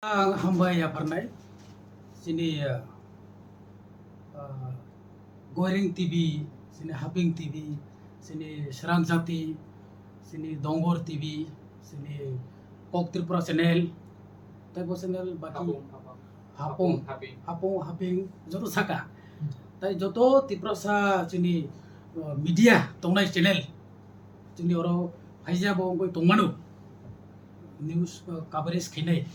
Hamba pernah sini Goreng TV, sini Haping TV, sini Serang Jati, sini Dongor TV, sini Kok Tripura channel, tapo channel baki Hapong Haping joto saka, tai joto Tripura sa sini media tongnai channel, sini oro haja bong koi tongmanu news coverage khinai.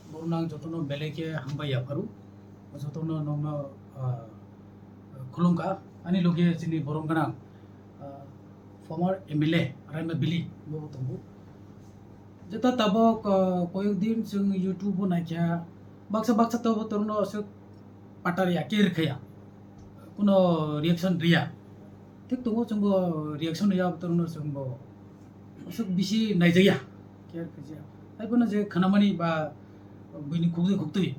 Borunang jotono beleke hamba ya paru jotono nongno khulungka ani loge sini borongana former MLA Raima Bili bo tongo jeta tabo koyo din sung YouTube naikya baksa tabo torno se pataria ker khaya kuno reaction ria tik tongo chungo reaction ya torno chungo usuk bisi naijaya ker khaya ai bono je khanamani ba bini khukti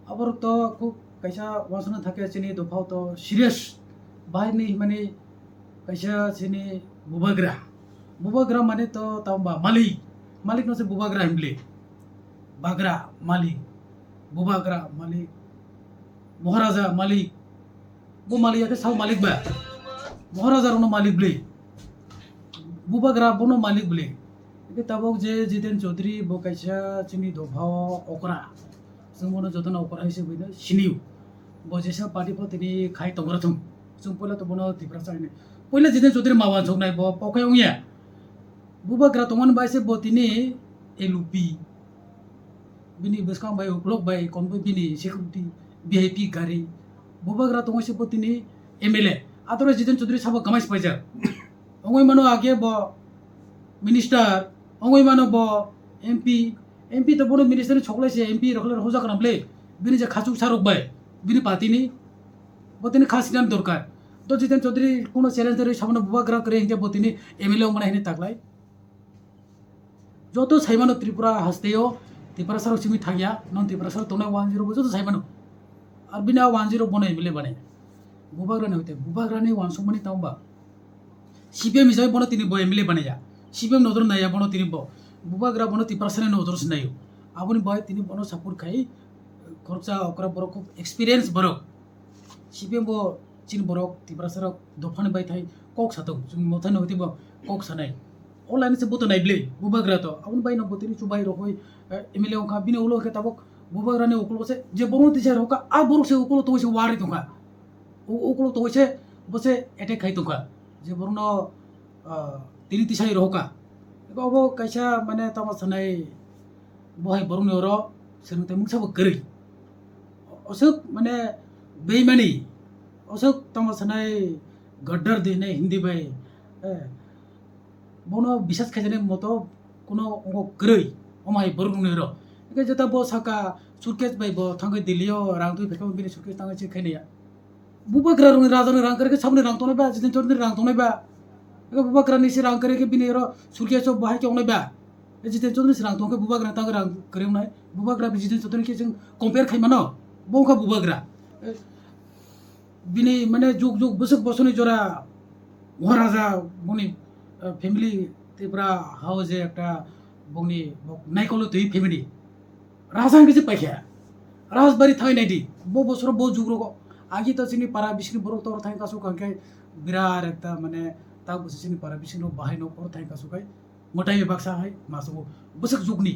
abar to khuk kaisa wasana thake chini dofao to serious bai ni mane kaisa chini bubagra mane to tamba malik no se bubagra himle bagra malik bubagra malik maharaja malik bo malik ake sau malik ba maharaja rono malik ble bubagra bono malik ble itu tabok je Jiten Chaudhary bo kaisa chini dofao okra sungmono jotona okra hise buina siniu bo jesa party po tini khai tongrathum sung pola to bono Tripura saine poila Jiten Chaudhary mawan songnai bo pokai ongya bubagra tongon baise bo tini LUP bini beskang bai uklok bai konbo bini security VIP gari bubagra tongose bo tini MLA atore Jiten Chaudhary sabo kamais pajar ongoi mano age bo minister ongoi mano bo MP to bono minister choklai se MP rokhle hoja kanamle bini je khachuk sarok bai bini patini botini khasinan dorkar to Jiten Chaudhary kono challenge dere samne bubagra kare hingke botini MLA ongmana hine taklai joto saimano Tripura hasteo Tripura sarok simi thagya non Tripura sarok tonai 10 bo joto saimano ar bina 10 bono MLA bane bubagra ne hote bubagra ne 100 mani tamba CPM hisabe bono tini bo MLA bane ja CPM nodor naya bono tini bo bubagra bono Tripura sane nodor sinayo aboni boy tini bono sapur khai khorcha okra borok experience borok CPM bo chin borok Tripura sarok dofane bai thai kok sato jung mothai no tibo kok sanai online se boto naible bubagra to aboni bai no botini chubai rokoi MLA ongka bini ulo ke tabok bubagra ne ukulo se je bono tisha roka a borok se ukulo to se wari tonga ukulo to se bose attack khai tonga je borno tini tisai roka ko abo kaisa mane tama sanai bohai borung oro senu te mungsa bo keri osuk mane beimani osuk tama sanai gaddar de ne hindi bai bono bisas khajane moto kono ongo keri omai borung oro ke jeta bo saka surkes bai bo thangai dilio rang tu bekam bini surkes tangai che khainia bubagra rung rajan rang karke samne rang tonai ba Jiten Chaudhary rang tonai ba bubagra ni sirang kare ke bini ro surkes so bahai ke onai ba Jiten Chaudhary sirang tongke bubagra tang rang kare onai bubagra Jiten Chaudhary ke jeng compare khai mano bongka bubagra bini mane juk busuk bosoni jora maharaja boni family Tripura house ekta boni naikolo tui family rajan ke je paikha rajbari thai naidi bo bosro bo jugro ko agi to sini para bisni borok tor thai kasu kankai birar ekta mane tak busi sini para bisni no bahai no por thai kasu kai motai baksa hai masu busuk jugni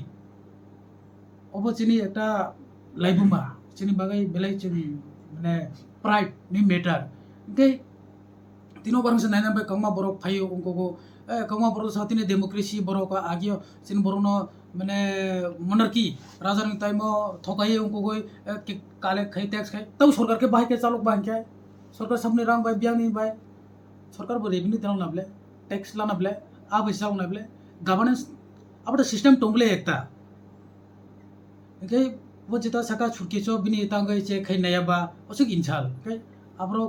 obo sini ekta laibumba sini bagai belai sini mane pride ni matter ke tino barang se naina bai kangma borok phayo ongko go kangma borok satine democracy borok ka agio sini borono mane monarchy raja ni taimo thokai ongko go kale khai tax khai tau sarkar ke bahai ke chalok bahai ke sarkar samne rang bai biang ni bai सरकार बो revenue देना नाबले tax लाना बले आ पैसा नाबले governance अब system टोंगले एकता के वो जिता सका छुटके चो बिनी तांगै चे खै नया बा असुक इनछाल के abro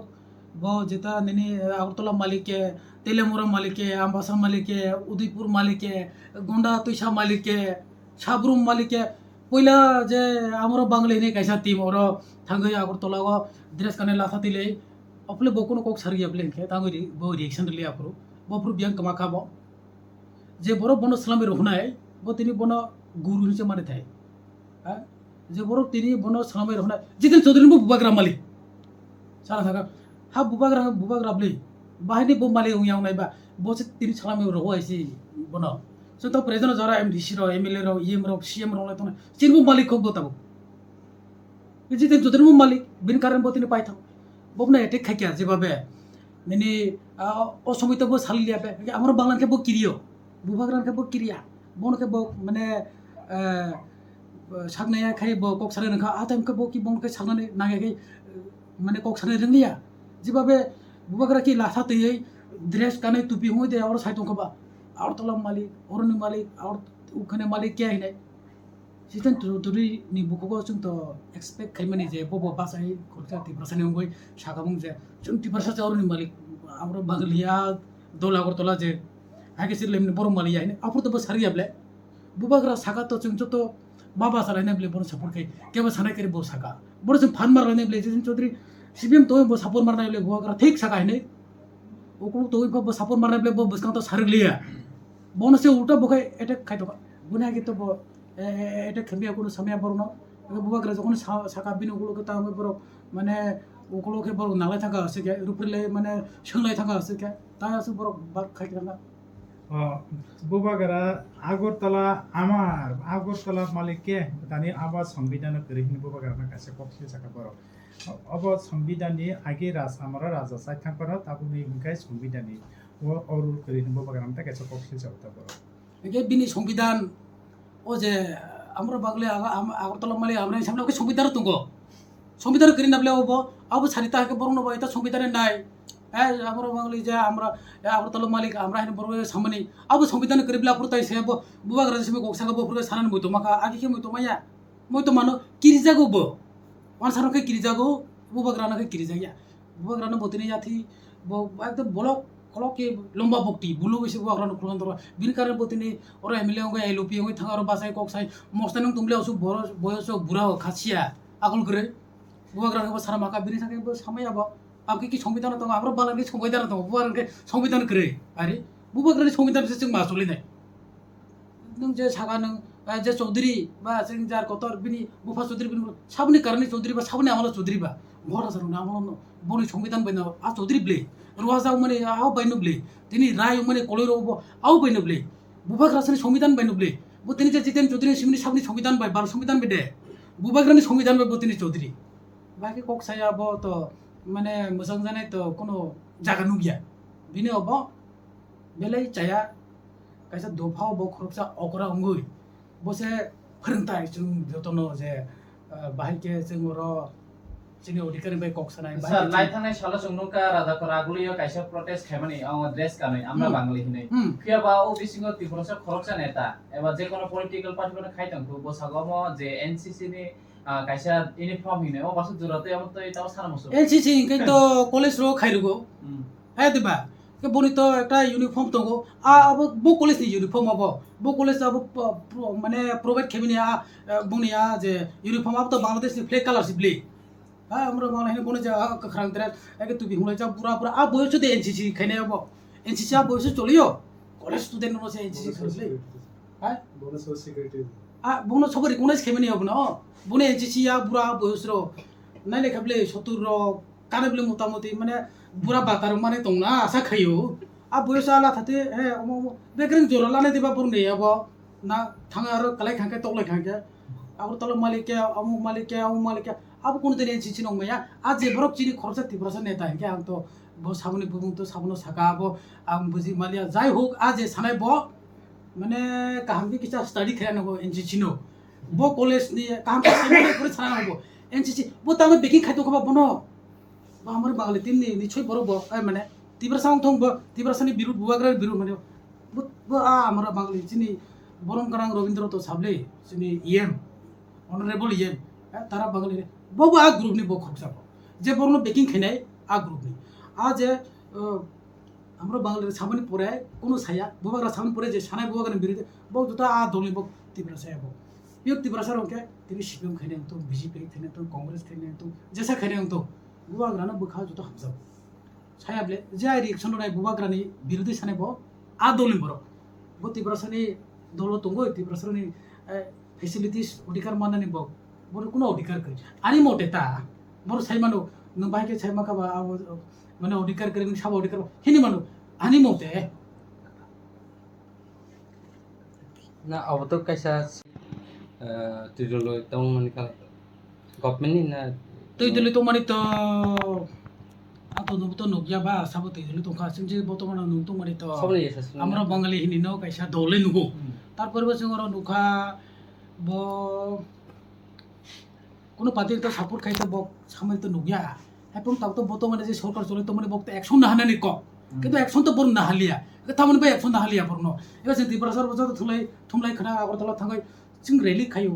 bo जिता नेने अगरतला मालिक के तेलेमुरा मालिक के आम्बासा मालिक के उदयपुर मालिक के गोंडा तुइसा मालिक के साब्रुम मालिक के पहिला जे हमरो बांगले ने कैसा टीम और थांगै अगरतला गो ड्रेस कने लाथातिले अपले बोकुनो कोक सारिया ब्लेन के तांगै बो रिएक्शन ले आपरो बो प्रू बियां कमा खाबो जे बरो बनो सलामे रखनाय बो तिनी बनो गुरु हिसे माने थाय যে বড় তিনি বন সালামে রহনা জিতেন চৌধুরী বুবাগ্রা মালিক সারা থাকা হা বুবাগ্রা বলি বাহিনী বো মালিক উইয়াव नायबा বসে তিনি সালামে রহ আইসি বন সো তো প্রেজেন্ট যারা এমডিসি র এমএলএ র ইএম র সিএম র তো চিনবো মালিক খুব বতাবো জিতেন চৌধুরী মালিক বিন কারণ বতিনি পাই থাও ববনা এটেক খাইয়া যেভাবে মানে অসমিত বো সালিয়া বে আমার বাংলাকে বো কিরিও বুবাগ্রানকে বো কিরিয়া বনকে বো মানে সাগনাया खाय बो कक साने नखा आतामके बो कि बनके सागनानै नागाखै माने कक साने रोंलिया जेबाबे बुबाग्रा कि लाथा तयै ड्रेस गानै टुपि होय दे और साइतों खबा और तला मालिक औरनि मालिक और उखने मालिक के हिने जितन चौधुरी नि बुखको जों त एक्सपेक्ट खायमानि जे बबो बासाय खरसा 30% होय सागामुं जे 20% औरनि मालिक आमरो बागलिया दोलागर तला जे आगे सिरलेमनि बर मालिया हिने आपुर त सारियाब्ले बुबाग्रा सागा त जों जतो बाबा सालायनाय ब्ले बर सपोर्ट खाय केबो सानाय करि बो साका बर जों फान मारलायनाय ब्ले जितन चौधुरी सीबीएम तो बो सपोर्ट मारनाय ब्ले बुबाग्रा ठीक साका हिने ओकुल तो बो सपोर्ट मारनाय ब्ले बो बसका तो सारलिया बोनसे उल्टा बखाय अटैक खाय तो गुना के तो बो अटैक खबिया कोनो समय बरनो बुबाग्रा जखन साका बिनोगुलो के तामे बर माने ओकुलो के बर नालाय थाका आसे के रुफिले माने सोंलाय थाका आसे के तायासो बर बार खाय थाका बुबाग्रा আগরতলা আমার আগরতলা মালিককে তানি আবাস সংবিধান করিহিন বুবাগ্রা কাছে পক্ষে সাকা বড় অব সংবিধাননি আগে আমরা রাজা সাই থাকবার তাবুনি মুখাই সংবিধাননি ও অরুল করিহিন বুবাগ্রা কাছে পক্ষে সাউতা বড় একে বিনি সংবিধান ও যে আমরা বাগলে আগরতলা মালিক আমরা সামনে ওকে সংবিধান তুঙ্গো সংবিধান করি নাবলে ওবো আবু ছাড়িতা কে বরণ বো এটা সংবিধানে নাই আমরা বাঙালি যে আমরা আগরতলা মালিক আমরা হেন বড় সামনে আবু সংবিধান করিবলা পুরতাই সে বুবাগ্রা যে গকসাগা বপুরে সানান মইতো মাকা আগে কে মইতো মাইয়া মইতো মানো কিরিজাগো বো মানসারকে কিরিজাগো বুবাগ্রানাকে কিরিজাগিয়া বুবাগ্রানা বতিনি জাতি বো একদম বলক কলকে লম্বা বক্তি বুলো বেশি বুবাগ্রানা খুলন দর বিন কারণ বতিনি ওর এমএলএ হঙ্গে এলওপি হঙ্গে থাঙ্গার বাসাই ককসাই মস্তানং তুমলে অসু বড় বয়স বুড়া খাসিয়া আগল করে বুবাগ্রানাকে সারা মাকা বিনি সাকে সামাইয়াবো आपके की संविधान दं आमरो बालानि संविधान दं बुबाग्रानि संविधान करे अरे बुबाग्रानि संविधान जों मासुलिनाय नों जे सागा नों जे चौधुरी बा जों जार कतर बिनि बुफा चौधुरी बिनि साबनि कारनि चौधुरी बा साबनि आमला चौधुरी बा बरा जारु नामलो बनि संविधान बायना आ चौधुरी ब्ले रुवाजाव माने आव बायनो ब्ले दिनि राय माने कलैरो आव बायनो ब्ले बुबाग्रानि संविधान बायनो ब्ले बो दिनि जे जितेन चौधुरी सिमनि साबनि संविधान बाय बार संविधान बे दे बुबाग्रानि संविधान बे बतिनि चौधुरी बाकी ककसाया बो तो माने मोजां जानाय तो कोनो जागा नुगिया बिनि अब बेलाय चाया कायसा दफाव ब खरबसा अकरा अंगुय बसे फोरोंथाय जों जतनो जे बाहायके जों र जोंनि अधिकारी बाय ककसानाय सर लाई थांनाय साला संनुका राजाफोरा आगुलियो कायसा प्रोटेस्ट खायमानि ड्रेस गानै আমরা বাঙালি হিनै কিয়াবা ओबीसी तिफरसा खरबसा नेता एबा जे कोनो पॉलिटिकल पार्टीफोरनो खायथांखौ बसागम जे एनसीसी नि कायसा इउनिफर्म हिनै ओ बासु जुरते अब त एटाव सानामसो एनसीसी इनकै तो कलेज रो खाइरुगो हे दिबा के बनि तो एकटा इउनिफर्म दंगो अब बो कलेज नि इउनिफर्म अब बो कलेज अब माने प्रोवाइड खेबिनि बुनिया जे इउनिफर्म अब तो बांग्लादेश नि फ्लैग कलर सिबली আমরা বাংলা হিনে বনে যা কখরাং দরা একে তুই হুলাই যা পুরা পুরা আ বয়স দে এনসিসি খাইনে अब एनसीसी आ बयस चलियो कलेज स्टूडेंट नो से एनसीसी खाइले हाय बोनस सिक्युरिटी बुनो सबरी गुनाइस खेमिनि अब न बुने एनसीसी आ बुरा बयस रो नाय लेखाबले 70 रो कानेबले मोटामोटी माने बुरा बातार माने दंना आसा खायो आ बयस आला थाते हे बेग्रें जरा लाने देबा बुरने अब ना थांगा आरो कलाय खांके तकलाय खांके आगर तल मालिक अमु मालिक अब कोन दिन एनसीसी नं मैया आज जे बरक चिनि खरसा 30% नेता के आं तो बो साबनि बुबुं तो साबनो साका अब आं बुजि मालिया जाय होक आज जे सानाय बो माने काहाम के किसा स्टडी खायानो एनसीसी नो बो कॉलेज नि काम सामने पुरे सानानो एनसीसी बो तामे बेकिं खायतो खबा बनो बा हमर बागले टीम नि निछय बरो बो माने तिब्रासां थं बो तिब्रासानि बिरुद बुवाग्रा बिरुद माने बो आ हमर बागले चिनि बरम गरां रविन्द्र तो साबले चिनि ईएम ऑनरेबल ईएम तारा बागले बो आ ग्रुप नि बो खबसा जे बरनो बेकिं खायनाय आ ग्रुप नि आ जे हमर बागले सामने परे कोनो साया बुवाग्रा सामने परे जे सानाय बुवाग्रा बिरुद बो जुता आ दलि बो तिब्रासाया बो बियो तिब्रासा रंके तिनि सिपिएम खायनाय तो बीजेपी खायनाय तो कांग्रेस खायनाय तो जेसा खायनाय तो बुवाग्राना बोखा जुता हमसा सायाब्ले जे रिएक्शन नाय बुवाग्रानि बिरुद सानाय बो आ दलि बरो बो तिब्रासानि दल तंगो तिब्रासानि ফেসিলিটিস অধিকার মানানি বক বড় কোনো অধিকার কই আনি মতে তা বড় সাইমানো নং বাহিকে সাইমাকা বা মানে অধিকার করে সাব অধিকার হিনি মানো আনি মতে na auto kaisa tidolo tong man ka government ni na তুই দিলি তো মানে তো আতো তো নকিয়া বা সাব তুই দিলি তো খাসিম যে বর্তমান নং তো মানে তো sabni yesas আমরা বাঙালি হিনি ন কাইসা দলে নুগো তারপরে বসে ওরা নুখা ব কোনো পার্টি তো সাপোর্ট খাইতে বক সামনে তো নুগিয়া এবং তাও তো বর্তমানে যে সরকার চলে তো মানে বক্ত অ্যাকশন না হানানি ক কিন্তু অ্যাকশন তো বড় না হালিয়া তারমানে ভাই অ্যাকশন না হালিয়া বড় এবার যে ত্রিপুরাসার বছর থুমলাই খানা আগরতলা থাঙ্গাই চিং রেলি খাইও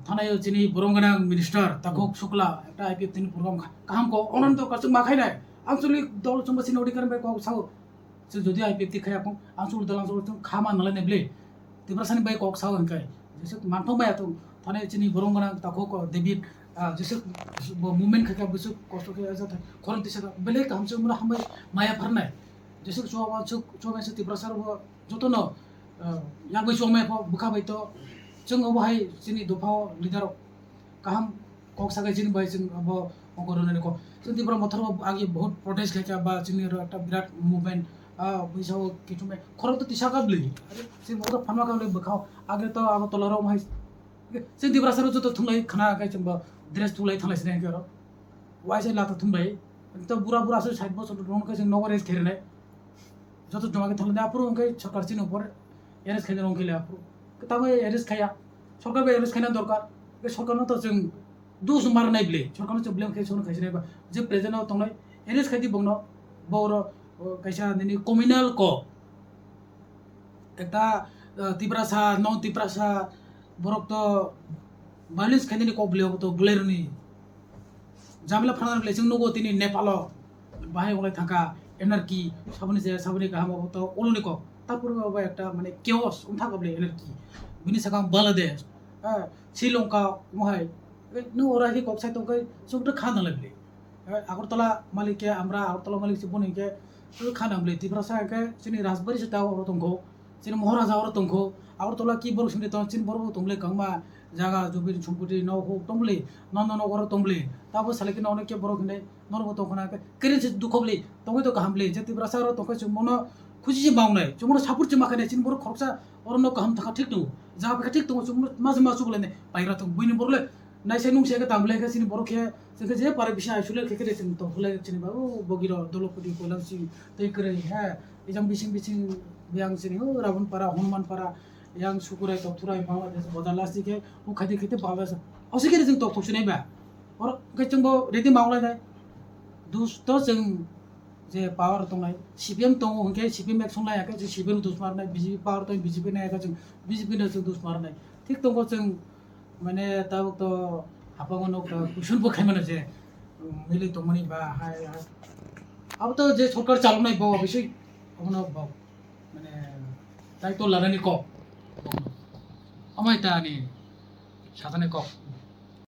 থানায় যিনি বরংগানা মিনিস্টার তাকে শুক্লা একটা আইপিএফ তিনি প্রোগ্রাম কাহাম ক অনন্ত কাছে মাখাই নাই আঞ্চলিক দল চম্বাসী অধিকার বাই কক সাও যদি আইপিএফ খাই আপন আঞ্চলিক দল খামা নালাই নেবলে ত্রিপুরাসানি বাই কক সাও হনকাই যেসে মানথ মায়া তো থানায় যিনি বরংগানা তাকে দেবী যেসে মুভমেন্ট খাইকা বসে কষ্ট খাই যাতে খরন দিছে বেলে কামছে মুলা হামাই মায়া ফারনাই যেসে চোবা চোবা সে ত্রিপুরাসার যত ন यागबै चोमे बुखाबाय तो जों अबहाय जोंनि दफाव लिडार गाहाम कक सागाय जों बाय जों अब अंगरने को जों दिब्रा मथर आगे बहुत प्रोटेस्ट खायका बा जोंनि একটা বিরাট মুভমেন্ট बैसाव किचुमे खरब तो तिसा गाबलै अरे जों बहुत फानवा गाबलै बुखाव आगे तो आगो तलराव माय जों दिब्रा सर जतो थुंलाय खाना गाय जों ड्रेस थुंलाय थांलाय सिनाय गेरो वाइसे लाता थुंबाय तो बुरा बुरा सो साइड बस रन का जों नगरेज खेरनाय जतो जमाके थांलाय आपुर उनके सरकार सिन ऊपर एरेस्ट खाइनो रं खेले आपुर ताबो एरेस्ट खाया सरकार बे एरेस्ट खाइना दरकार बे सरकारनो तो जों दुस मारनाय ब्ले सरकारनो जों ब्लेम खाइसोनो खाइसनाय बा जे प्रेजेन्टआव तंनाय एरेस्ट खाइदि बंनो बर कैसा नि कम्युनल क एकटा तिब्रासा नन तिब्रासा बरक तो भायोलेंस खाइनि क ब्ले तो ब्लेरनि जामला फाना ब्ले जों नगो तिनि नेपाल बाहाय ओलाय थाका एनार्की साबनि गाहाम तो ओलनि क তারপরে বাবা একটা মানে কেওস উঠাকাবলে এনার্কি বিনি সাকাম বাংলাদেশ শ্রীলঙ্কা মহাই নো ওরাহি কক্সাই তো সবটা খানা লাগলে আগরতলা মালিকে আমরা আগরতলা মালিক বনিকে খানাবলে তিব্রাসা একে চিনি রাজবাড়ি সেটা ওর তংখো চিনি মহারাজা ওর তংখো আগরতলা কি বড় শুনে তো চিন বড় তংলে কাংমা জায়গা জবির সম্পত্তি নাও হোক তংলে নন্দনগর তংলে তারপর সালেকে অনেকে বড় কিনে নরব তখনা কেরেন দুঃখবলে তংই তো কাহামলে যে তিব্রাসা ওর তংখো মনে खुशी से मावनाय जोंनो सापुर से माखानाय चिन बर खरसा अरनो गाहाम थाखा ठीक दं जा बेखा ठीक दं जोंनो माजे मा सुबलाय बायरा दं बयनो बरले नायसाय नुंसे का दामलाय का चिन बर खे जोंखो जे पारे बिसा आइसुले खेखे जों तो फुलाय चिन बा ओ बगिर दलपति कोलांसि तै करे हे इजाम बिसिं बियां चिन हो रावण पारा हनुमान पारा yang सुकुराय तथुराय बांग्लादेश बदालासि के उ खाइते खाइते बांग्लादेश असे के जों तो थुसनाय बा और के जोंबो रेदि मावलाय दुस्त जों जे पावर दंनाय सीपीएम दङ होनके सीपीएम एक्शन लायाखै जों सीपीएम दुस मारनाय बीजेपी पावर दं बीजेपी नायाखै जों बीजेपी नो जों दुस मारनाय ठीक दङ जों माने ताब तो हापागनो कुशन बखाय माने जे मिले दंमनि बा हाय अब तो जे सरकार चालनाय बाव बिसै अबनो बाव माने दायित्व लानानै क अमाय तानि साजानाय क